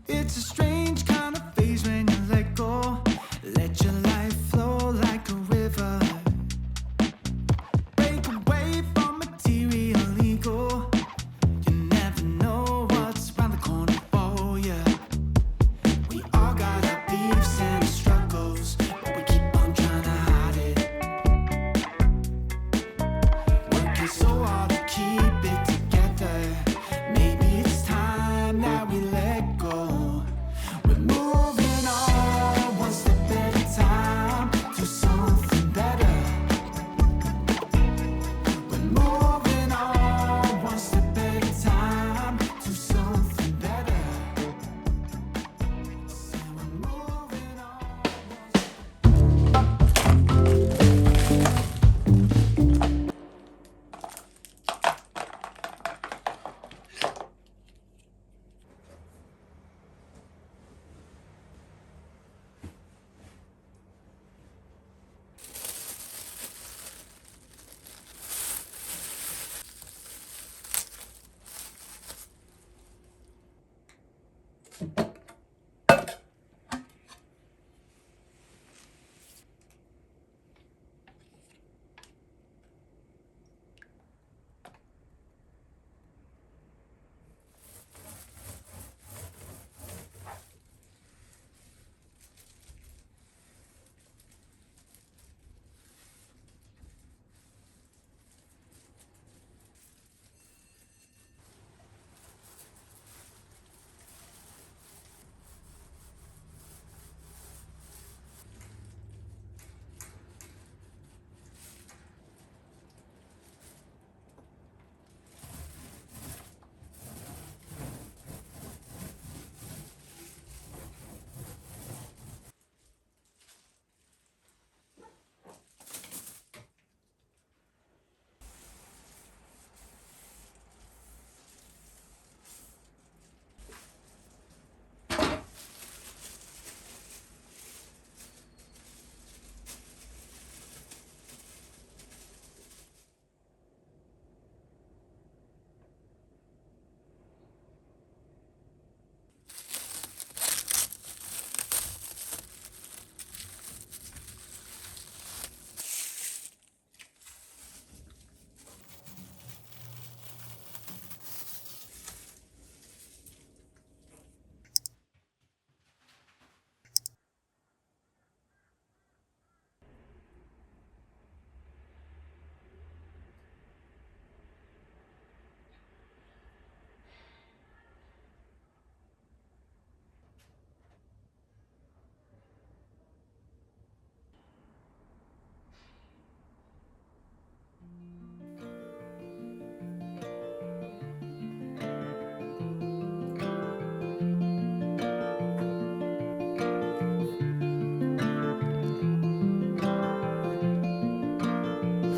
It's a strange kind of phase when you let go. Let your life flow like a river. Break away from material ego. You never know what's around the corner for you. We all got our beefs and our struggles, but we keep on trying to hide it. Working so hard to keep it together. Maybe it's time that we let go. We're moving on one step at a time to something better. We're moving on one step at a time to something better. So we're moving on.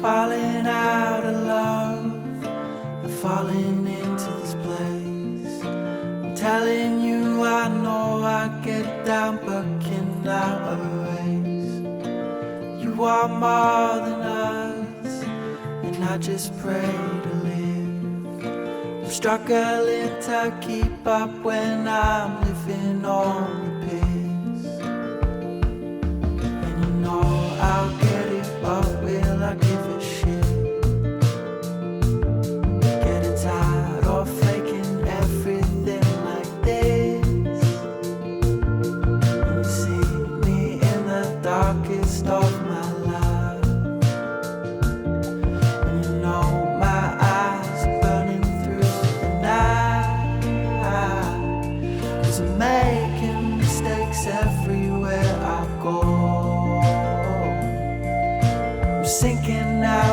Falling out of love, and falling into this place. I'm telling you, I know I get down, but cannot erase. You are more than us, and I just pray to live. I'm struggling to keep up when I'm living on the piss. And you know I'll get it, but will I give a shit? Getting tired of faking everything like this. And you see me in the darkest of my life. And you know my eyes are burning through the night. 'Cause I'm making mistakes everywhere I go. I'm sinking now,